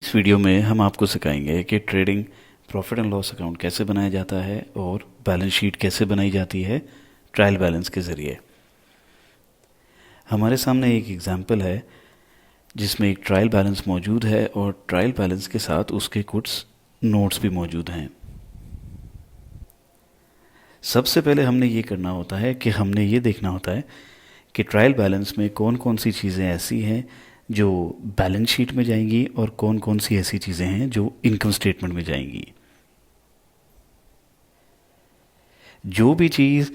इस वीडियो में हम आपको सिखाएंगे कि trading profit and loss account कैसे बनाया जाता है और बैलेंस शीट कैसे बनाई जाती है ट्रायल बैलेंस के ज़रिए। हमारे सामने एक एग्जांपल है जिसमें एक ट्रायल बैलेंस मौजूद है और ट्रायल बैलेंस के साथ उसके कुछ नोट्स भी मौजूद हैं। सबसे पहले हमने ये करना होता है कि हमने ये देखना होता है कि ट्रायल बैलेंस में कौन कौन सी चीज़ें ऐसी हैं जो बैलेंस शीट में जाएंगी और कौन कौन सी ऐसी चीज़ें हैं जो इनकम स्टेटमेंट में जाएंगी। जो भी चीज़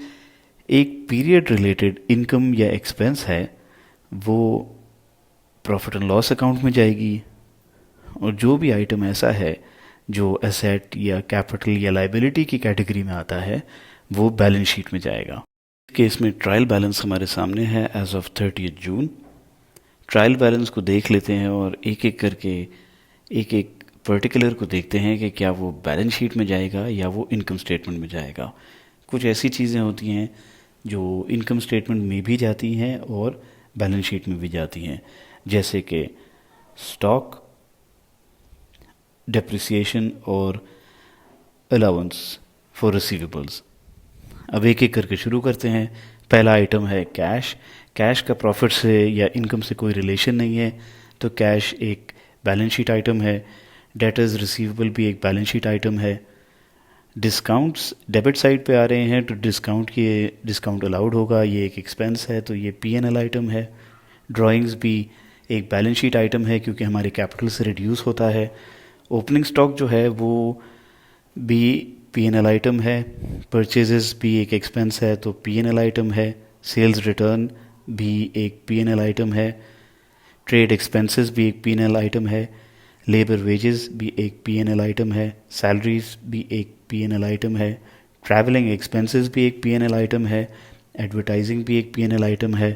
एक पीरियड रिलेटेड इनकम या एक्सपेंस है वो प्रॉफिट एंड लॉस अकाउंट में जाएगी, और जो भी आइटम ऐसा है जो एसेट या कैपिटल या लाइबिलिटी की कैटेगरी में आता है वो बैलेंस शीट में जाएगा। केस में ट्रायल बैलेंस हमारे सामने है as of 30 June. Trial balance को देख लेते हैं और एक एक करके एक एक पर्टिकुलर को देखते हैं कि क्या वो बैलेंस शीट में जाएगा या वो इनकम स्टेटमेंट में जाएगा। कुछ ऐसी चीज़ें होती हैं जो इनकम स्टेटमेंट में भी जाती हैं और बैलेंस शीट में भी जाती हैं, जैसे कि स्टॉक, डेप्रिसिएशन और अलाउंस फॉर रिसीवेबल्स। अब एक एक करके शुरू करते हैं। पहला आइटम है कैश। कैश का प्रॉफिट से या इनकम से कोई रिलेशन नहीं है, तो कैश एक बैलेंस शीट आइटम है। डेटर्स रिसीवेबल भी एक बैलेंस शीट आइटम है। डिस्काउंट्स डेबिट साइड पे आ रहे हैं तो डिस्काउंट अलाउड होगा, ये एक एक्सपेंस है तो ये पीएनएल आइटम है। ड्राइंग्स भी एक बैलेंस शीट आइटम है क्योंकि हमारे कैपिटल से रिड्यूस होता है। ओपनिंग स्टॉक जो है वो भी पीएनएल आइटम है। परचेजेस भी एक एक्सपेंस है तो पीएनएल आइटम है। सेल्स रिटर्न भी एक पीएनएल आइटम है। ट्रेड एक्सपेंसेस भी एक पीएनएल आइटम है। लेबर वेजेस भी एक पीएनएल आइटम है। सैलरीज भी एक पीएनएल आइटम है। ट्रैवलिंग एक्सपेंसेस भी एक पीएनएल आइटम है। एडवर्टाइजिंग भी एक पीएनएल आइटम है।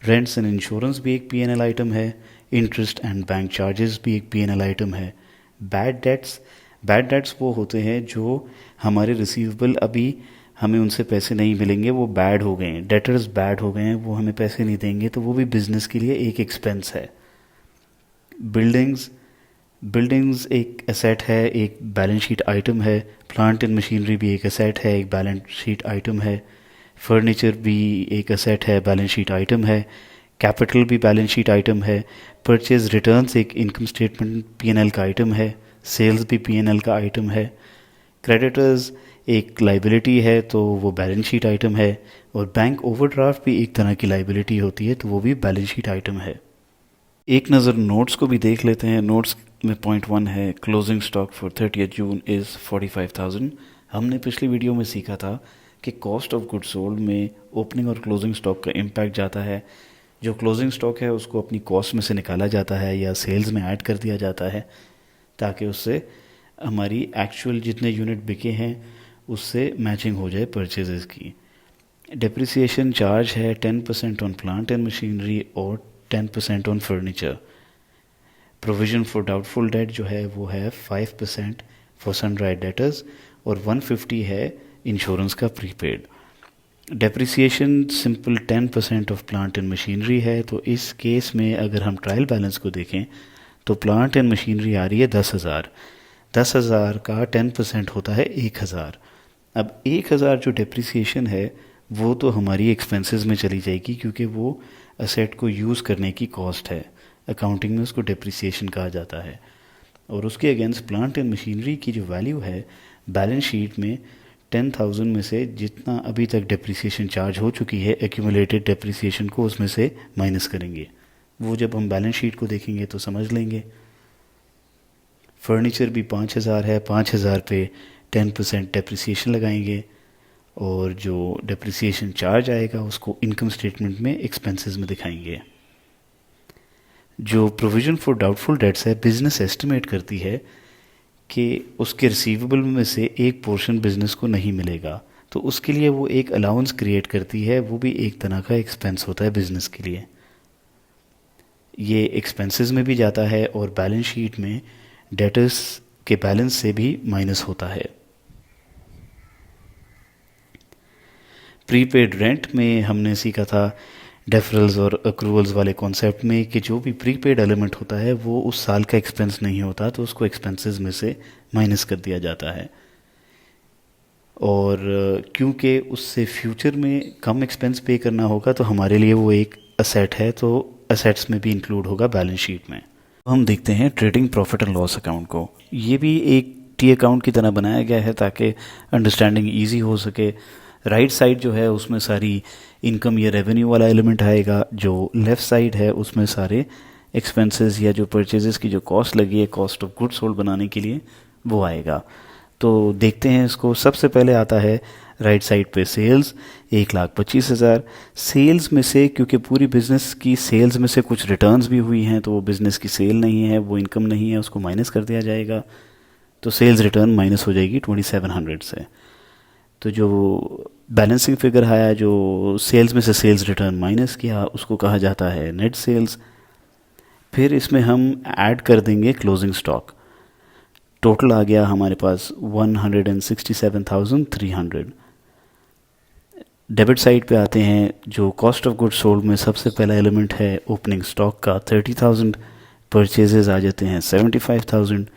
रेंट्स एंड इंश्योरेंस भी एक पीएनएल आइटम है। इंटरेस्ट एंड बैंक चार्जेस भी एक पीएनएल आइटम है। बैड डेट्स वो होते हैं जो हमारे रिसीवेबल अभी हमें उनसे पैसे नहीं मिलेंगे, वो बैड हो गए हैं, डेटर्स बैड हो गए हैं, वो हमें पैसे नहीं देंगे, तो वो भी बिजनेस के लिए एक एक्सपेंस है। बिल्डिंग्स एक एसेट है, एक बैलेंस शीट आइटम है। प्लांट एंड मशीनरी भी एक एसेट है, एक बैलेंस शीट आइटम है। फर्नीचर भी एक एसेट है, बैलेंस शीट आइटम है। कैपिटल भी बैलेंस शीट आइटम है। परचेज रिटर्न्स एक इनकम स्टेटमेंट पीएनएल का आइटम है। सेल्स भी पीएनएल का आइटम है। क्रेडिटर्स एक लाइबिलिटी है तो वो बैलेंस शीट आइटम है। और बैंक ओवरड्राफ्ट भी एक तरह की लाइबिलिटी होती है तो वो भी बैलेंस शीट आइटम है। एक नज़र नोट्स को भी देख लेते हैं। नोट्स में पॉइंट 1 है closing stock for 30 June is 45,000। हमने पिछली वीडियो में सीखा था कि कॉस्ट ऑफ गुड सोल्ड में ओपनिंग और क्लोजिंग स्टॉक का इम्पैक्ट जाता है। जो क्लोजिंग स्टॉक है उसको अपनी कॉस्ट में से निकाला जाता है या सेल्स में ऐड कर दिया जाता है ताकि उससे हमारी एक्चुअल जितने यूनिट बिके हैं उससे मैचिंग हो जाए परचेजेस की। डेप्रिसिएशन चार्ज है 10% ऑन प्लांट एंड मशीनरी और 10% on furniture. Provision for doubtful debt जो है वो है 5% फॉर सनराइज डेटर्स और 150 है इंश्योरेंस का prepaid. Depreciation simple 10% of plant and machinery है, तो इस केस में अगर हम ट्रायल बैलेंस को देखें तो प्लांट एंड मशीनरी आ रही है 10,000 का 10% होता है 1,000। अब 1,000 जो डेप्रिसिएशन है वो तो हमारी एक्सपेंसेस में चली जाएगी क्योंकि वो असेट को यूज़ करने की कॉस्ट है। अकाउंटिंग में उसको डेप्रिसिएशन कहा जाता है। और उसके अगेंस्ट प्लांट एंड मशीनरी की जो वैल्यू है बैलेंस शीट में 10,000 में से जितना अभी तक डेप्रिसिएशन चार्ज हो चुकी है एक्यूमुलेटेड डेप्रिसिएशन को उसमें से माइनस करेंगे। वो जब हम बैलेंस शीट को देखेंगे तो समझ लेंगे। फर्नीचर भी 5,000 है, 5,000 पे 10% डेप्रिसिएशन लगाएंगे और जो डेप्रिसिएशन चार्ज आएगा उसको इनकम स्टेटमेंट में एक्सपेंसेस में दिखाएंगे। जो प्रोविज़न फॉर डाउटफुल डेट्स है बिजनेस एस्टिमेट करती है कि उसके रिसीवेबल में से एक पोर्शन बिजनेस को नहीं मिलेगा, तो उसके लिए वो एक अलाउंस क्रिएट करती है, वो भी एक तरह का एक्सपेंस होता है बिजनेस के लिए। ये एक्सपेंसेस में भी जाता है और बैलेंस शीट में डेटर्स के बैलेंस से भी माइनस होता है। प्रीपेड रेंट में हमने सीखा था डेफरल्स और अक्रूवल्स वाले कॉन्सेप्ट में कि जो भी प्रीपेड एलिमेंट होता है वो उस साल का एक्सपेंस नहीं होता, तो उसको एक्सपेंसेस में से माइनस कर दिया जाता है। और क्योंकि उससे फ्यूचर में कम एक्सपेंस पे करना होगा तो हमारे लिए वो एक असेट है, तो असेट्स में भी इंक्लूड होगा बैलेंस शीट में। हम देखते हैं trading profit and loss account को। ये भी एक टी अकाउंट की तरह बनाया गया है ताकि अंडरस्टैंडिंग ईजी हो सके। राइट साइड जो है उसमें सारी इनकम या रेवेन्यू वाला एलिमेंट आएगा, जो लेफ़्ट साइड है उसमें सारे एक्सपेंसेस या जो परचेजेस की जो कॉस्ट लगी है कॉस्ट ऑफ गुड्स सोल्ड बनाने के लिए वो आएगा। तो देखते हैं इसको। सबसे पहले आता है राइट साइड पे सेल्स 1,25,000। सेल्स में से क्योंकि पूरी बिज़नेस की सेल्स में से कुछ रिटर्न्स भी हुई हैं तो वो बिज़नेस की सेल नहीं है, वो इनकम नहीं है, उसको माइनस कर दिया जाएगा। तो सेल्स रिटर्न माइनस हो जाएगी 2700 से। तो जो बैलेंसिंग फिगर आया जो सेल्स में से सेल्स रिटर्न माइनस किया उसको कहा जाता है नेट सेल्स। फिर इसमें हम ऐड कर देंगे क्लोजिंग स्टॉक। टोटल आ गया हमारे पास 167,300। डेबिट साइड पे आते हैं, जो कॉस्ट ऑफ गुड्स सोल्ड में सबसे पहला एलिमेंट है ओपनिंग स्टॉक का 30,000। परचेजेस आ जाते हैं 75,000।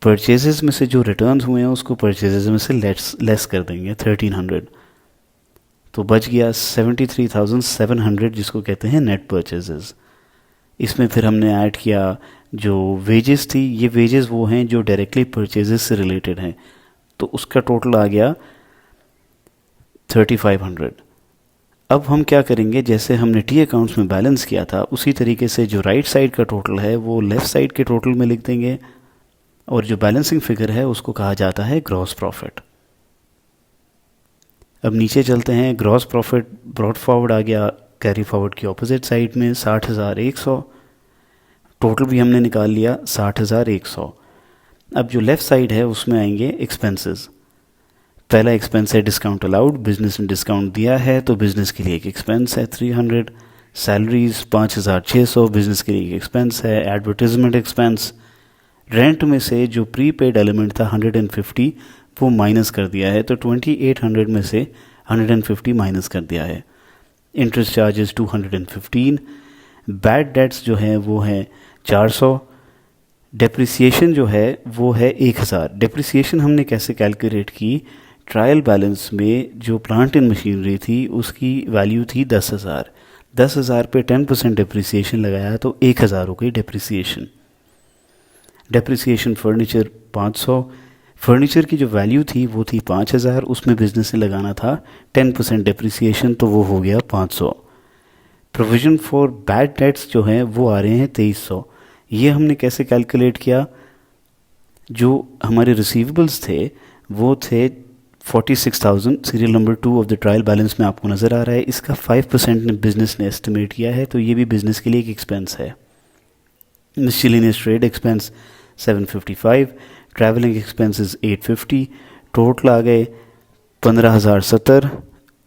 परचेजेस में से जो रिटर्न्स हुए हैं उसको परचेजेस में से लेस कर देंगे 1,300। तो बच गया 73,700 जिसको कहते हैं नेट परचेजेस। इसमें फिर हमने ऐड किया जो वेजेस थी, ये वेजेस वो हैं जो डायरेक्टली परचेजेस से रिलेटेड हैं, तो उसका टोटल आ गया 3,500। अब हम क्या करेंगे, जैसे हमने टी अकाउंट्स में बैलेंस किया था उसी तरीके से जो राइट साइड का टोटल है वो लेफ़्ट साइड के टोटल में लिख देंगे, और जो बैलेंसिंग फिगर है उसको कहा जाता है ग्रॉस प्रॉफिट। अब नीचे चलते हैं। ग्रॉस प्रॉफिट ब्रॉड फॉरवर्ड आ गया कैरी फॉरवर्ड की ऑपोजिट साइड में 60,100। टोटल भी हमने निकाल लिया 60,100। अब जो लेफ़्ट साइड है उसमें आएंगे एक्सपेंसेस। पहला एक्सपेंस है डिस्काउंट अलाउड, बिजनेस ने डिस्काउंट दिया है तो बिजनेस के लिए एक एक्सपेंस है 300। सैलरीज 5,600 बिजनेस के लिए एक एक्सपेंस है। एडवर्टीजमेंट एक्सपेंस, रेंट में से जो प्रीपेड एलिमेंट था 150 वो माइनस कर दिया है, तो 2800 में से 150 माइनस कर दिया है। Interest charges 215। बैड डेट्स जो है वो है 400। डेप्रिसिएशन जो है वो है 1,000। डेप्रिसिएशन हमने कैसे कैलकुलेट की, ट्रायल बैलेंस में जो प्लांट एंड मशीनरी थी उसकी वैल्यू थी 10,000। 10,000 पे 10% डेप्रिसिएशन लगाया तो 1,000 हो गई डेप्रिसिएशन। Depreciation furniture 500। फर्नीचर की जो वैल्यू थी वो थी 5,000, उसमें बिजनेस ने लगाना था 10% डेप्रिसिएशन तो वो हो गया 500। प्रोविजन फॉर बैड डेट्स जो हैं वो आ रहे हैं 2,300। ये हमने कैसे कैलकुलेट किया, जो हमारे रिसीवेबल्स थे वो थे 46,000, serial number 2 of the trial balance में आपको नज़र आ रहा है। इसका 5% ने बिजनेस ने एस्टिमेट किया है, तो ये भी बिजनेस के लिए एक एक्सपेंस है। Miscellaneous trade expense 755, travelling expenses 850। Total आ गए 15,070।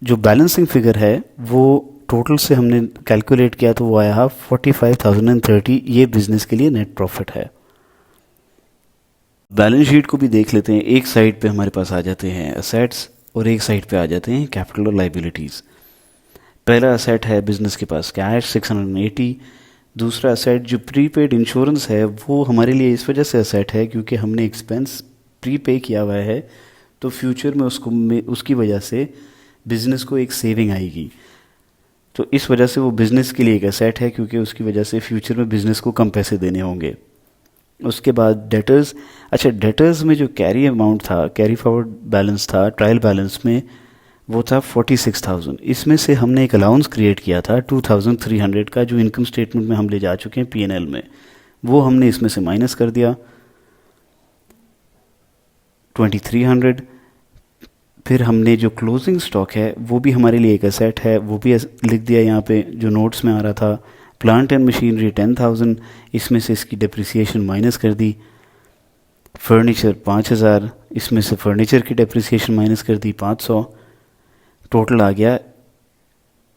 जो बैलेंसिंग फिगर है वो टोटल से हमने कैलकुलेट किया तो वो आया 45,030। ये बिजनेस के लिए नेट प्रॉफिट है। बैलेंस शीट को भी देख लेते हैं। एक साइड पे हमारे पास आ जाते हैं असेट्स और एक साइड पे आ जाते हैं कैपिटल और लाइबिलिटीज़। पहला असेट है बिजनेस के पास कैश 680। दूसरा असेट जो प्रीपेड इंश्योरेंस है वो हमारे लिए इस वजह से असेट है क्योंकि हमने एक्सपेंस प्रीपे किया हुआ है, तो फ्यूचर में उसकी वजह से बिज़नेस को एक सेविंग आएगी, तो इस वजह से वो बिज़नेस के लिए एक असेट है क्योंकि उसकी वजह से फ्यूचर में बिज़नेस को कम पैसे देने होंगे। उसके बाद डेटर्स। अच्छा, डेटर्स में जो कैरी अमाउंट था, कैरी फॉरवर्ड बैलेंस था ट्रायल बैलेंस में, वो था 46,000। इसमें से हमने एक अलाउंस क्रिएट किया था 2,300 का, जो इनकम स्टेटमेंट में हम ले जा चुके हैं P&L में, वो हमने इसमें से माइनस कर दिया 2,300। फिर हमने जो क्लोजिंग स्टॉक है वो भी हमारे लिए एक एसेट है, वो भी लिख दिया यहाँ पे जो नोट्स में आ रहा था। प्लांट एंड मशीनरी 10,000, इसमें से इसकी डेप्रिसिएशन माइनस कर दी। फर्नीचर 5,000, इसमें से फर्नीचर की डेप्रिसिएशन माइनस कर दी 500। टोटल आ गया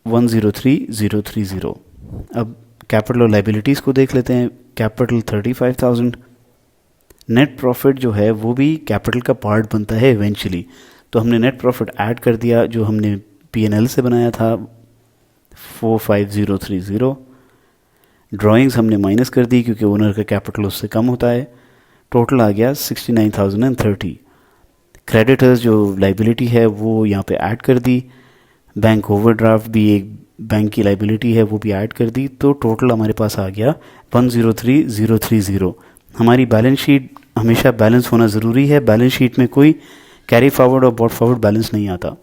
103,030। अब कैपिटल और लाइबिलिटीज़ को देख लेते हैं। कैपिटल 35,000। नेट प्रॉफिट जो है वो भी कैपिटल का पार्ट बनता है इवेंचुअली, तो हमने नेट प्रॉफिट ऐड कर दिया जो हमने P&L से बनाया था 45030। ड्राइंग्स हमने माइनस कर दी क्योंकि ओनर का कैपिटल उससे कम होता है। टोटल आ गया 69,030। क्रेडिटर्स जो लाइबिलिटी है वो यहाँ पे ऐड कर दी। बैंक ओवरड्राफ्ट भी एक बैंक की लाइबिलिटी है, वो भी ऐड कर दी। तो टोटल हमारे पास आ गया 103,030। हमारी बैलेंस शीट हमेशा बैलेंस होना ज़रूरी है। बैलेंस शीट में कोई कैरी फॉरवर्ड और बॉट फॉरवर्ड बैलेंस नहीं आता।